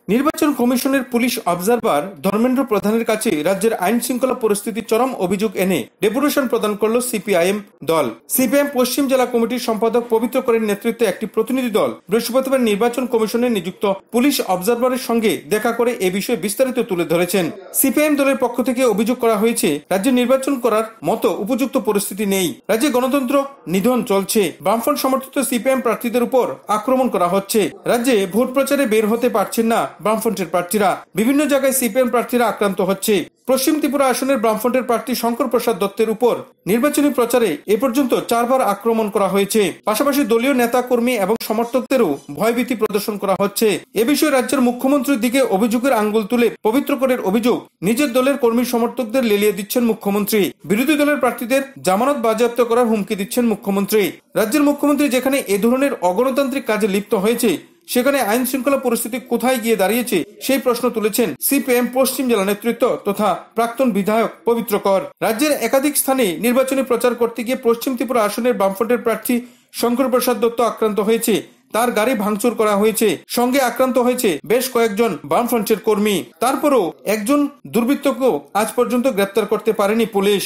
নির্বাচন কমিশনের police observer Dharmendra প্রধানের কাছে রাজ্যের আইন শৃঙ্খলা পরিস্থিতির চরম অভিযোগ এনে ডেপুটেশন প্রদান করল সিপিআইএম দল। সিপিআইএম পশ্চিম জেলা কমিটির সম্পাদক পবিত্র করের নেতৃত্বে একটি প্রতিনিধি দল বৃহস্পতিবার নির্বাচন কমিশনে নিযুক্ত পুলিশ অবজারভারের সঙ্গে দেখা করে এ বিষয়ে বিস্তারিত তুলে ধরেছেন। সিপিআইএম দলের পক্ষ থেকে অভিযোগ করা হয়েছে, রাজ্যে নির্বাচন করার মতো উপযুক্ত পরিস্থিতি নেই, রাজ্যে গণতন্ত্র নিধন চলছে, বামফ্রন্ট সমর্থিত সিপিআইএম প্রার্থীদের উপর আক্রমণ করা হচ্ছে, রাজ্যে ভোট প্রচারে বের হতে পারছেন না বামফ্রন্টের প্রার্থীরা, বিভিন্ন জায়গায় সিপিএম প্রার্থীরা আক্রান্ত হচ্ছে। পশ্চিম ত্রিপুরা আসনের বামফ্রন্টের প্রার্থী শঙ্কর প্রসাদ দত্তের উপর নির্বাচনী প্রচারে এ পর্যন্ত 4 বার আক্রমণ করা হয়েছে। পাশাপাশি দলীয় নেতা কর্মী এবং সমর্থকদেরও ভয়ভীতি প্রদর্শন করা হচ্ছে। এ বিষয়ে রাজ্যের মুখ্যমন্ত্রীর দিকে অভিযোগের আঙ্গুল তুলে পবিত্র করের অভিযোগ, নিজের দলের কর্মী সমর্থকদের লেলিয়ে দিচ্ছেন মুখ্যমন্ত্রী, বিরোধী দলের প্রার্থীদের জামানত বাজেয়াপ্ত করার হুমকি দিচ্ছেন মুখ্যমন্ত্রী। রাজ্যের মুখ্যমন্ত্রী যেখানে এ ধরনের অগণতান্ত্রিক কাজে লিপ্ত হয়েছে, সেখানে আইন শৃঙ্খলা পরিস্থিতি কোথায় গিয়ে দাঁড়িয়েছে সেই প্রশ্ন তুলেছেন সিপিএম পশ্চিম জেলা নেতৃত্ব তথা প্রাক্তন বিধায়ক পবিত্র কর। রাজ্যের একাধিক স্থানে নির্বাচনী প্রচার করতে গিয়ে পশ্চিম ত্রিপুরা আসনের বামফ্রন্টের প্রার্থী শঙ্কর প্রসাদ দত্ত আক্রান্ত হয়েছে, তার গাড়ি ভাঙচুর করা হয়েছে, সঙ্গে আক্রান্ত হয়েছে বেশ কয়েকজন বামফ্রন্টের কর্মী। তারপরও একজন দুর্বৃত্তকেও আজ পর্যন্ত গ্রেপ্তার করতে পারেনি পুলিশ।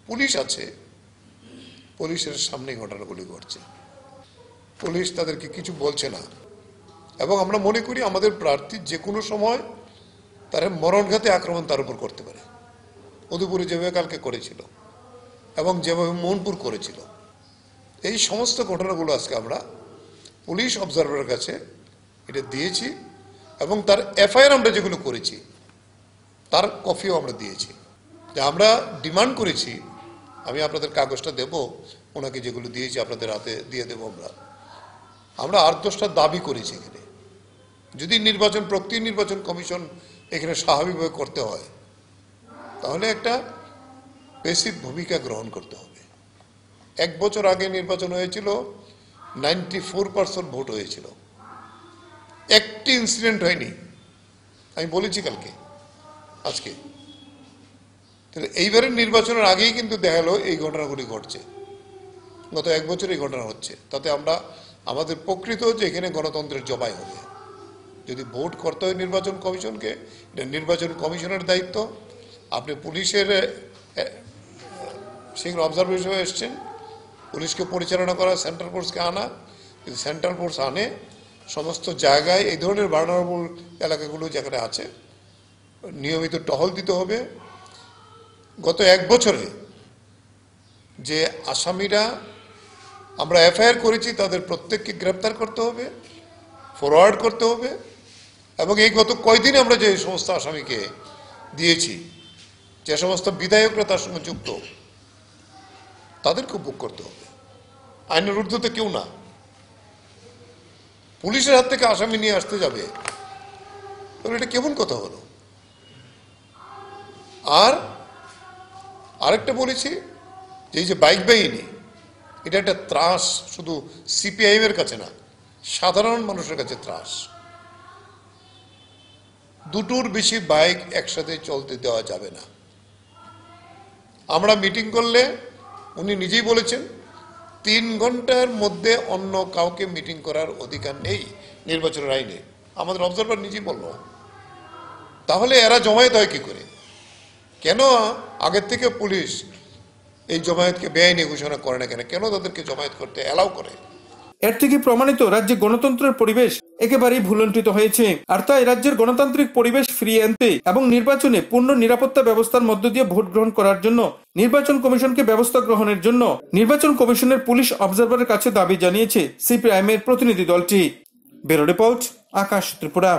পুলিশ আছে, পুলিশের সামনে ঘটনাগুলি ঘটছে, পুলিশ তাদেরকে কিছু বলছে না, এবং আমরা মনে করি আমাদের প্রার্থী যে কোনো সময় তারা মরণঘাতী আক্রমণ তার উপর করতে পারে। মধুপুরে যেভাবে কালকে করেছিল এবং যেভাবে মোহনপুর করেছিল, এই সমস্ত ঘটনাগুলো আজকে আমরা পুলিশ অবজারভারের কাছে এটা দিয়েছি এবং তার এফআইআর আমরা যেগুলো করেছি তার কপিও আমরা দিয়েছি। যে আমরা ডিমান্ড করেছি, আমি আপনাদের কাগজটা দেব, ওনাকে যেগুলো দিয়েছি আপনাদের হাতে দিয়ে দেব। আমরা 8-10টা দাবি করেছি এখানে, যদি নির্বাচন কমিশন এখানে স্বাভাবিকভাবে করতে হয় তাহলে একটা প্যাসিভ ভূমিকা গ্রহণ করতে হবে। 1 বছর আগে নির্বাচন হয়েছিল, 94% ভোট হয়েছিল, একটি ইনসিডেন্ট হয়নি। আমি বলেছি কালকে, আজকে এইবারের নির্বাচনের আগেই কিন্তু দেখা গেল এই ঘটনাগুলি ঘটছে, গত 1 বছর এই ঘটনা হচ্ছে। তাতে আমরা আমাদের প্রকৃত যে এখানে গণতন্ত্রের জবাই হবে। যদি ভোট করতে হয় নির্বাচন কমিশনকে, এটা নির্বাচন কমিশনের দায়িত্ব। আপনি পুলিশের সিঙ্গল অবজারভার হিসেবে এসছেন, পুলিশকে পরিচালনা করা, সেন্ট্রাল ফোর্সকে আনা। যদি সেন্ট্রাল ফোর্স আনে, সমস্ত জায়গায় এই ধরনের ভালনারেবল এলাকাগুলো যেখানে আছে নিয়মিত টহল দিতে হবে। গত 1 বছরে যে আসামিরা আমরা এফআইআর করেছি তাদের প্রত্যেককে গ্রেপ্তার করতে হবে, ফরওয়ার্ড করতে হবে, এবং এই গত কয়দিনে আমরা যে সমস্ত আসামিকে দিয়েছি, যে সমস্ত বিধায়করা তার সঙ্গে যুক্ত, তাদেরকে বুক করতে হবে। আইনের ঊর্ধ্বতে কেউ না। পুলিশের হাত থেকে আসামি নিয়ে আসতে যাবে, তাহলে এটা কেমন কথা হলো? আর আরেকটা বলেছি যে এই যে বাইক বাহিনী, এটা একটা ত্রাস, শুধু সিপিআইএম এর কাছে না, সাধারণ মানুষের কাছে ত্রাস। 2টোর বেশি বাইক একসাথে চলতে দেওয়া যাবে না। আমরা মিটিং করলে উনি নিজেই বলেছেন 3 ঘন্টার মধ্যে অন্য কাউকে মিটিং করার অধিকার নেই নির্বাচনের আইনে। আমাদের অবজারভার নিজেই বলল। তাহলে এরা জমায়েত হয় কি করে? কেন আগের থেকে পুলিশ এই জমায়েতকে বেআইনি ঘোষণা করে না? কেন তাদেরকে জমায়েত করতে অ্যালাউ করে? এর থেকে প্রমাণিত রাজ্যে গণতন্ত্রের পরিবেশ একেবারেই ভুলণ্ঠিত হয়েছে। আর তাই রাজ্যের গণতান্ত্রিক পরিবেশ ফিরিয়ে আনতে এবং নির্বাচনে পূর্ণ নিরাপত্তা ব্যবস্থার মধ্য দিয়ে ভোট গ্রহণ করার জন্য নির্বাচন কমিশনকে ব্যবস্থা গ্রহণের জন্য নির্বাচন কমিশনের পুলিশ অবজারভারের কাছে দাবি জানিয়েছে সিপিআইএম এর প্রতিনিধি দলটি। ব্যুরো রিপোর্ট, আকাশ ত্রিপুরা।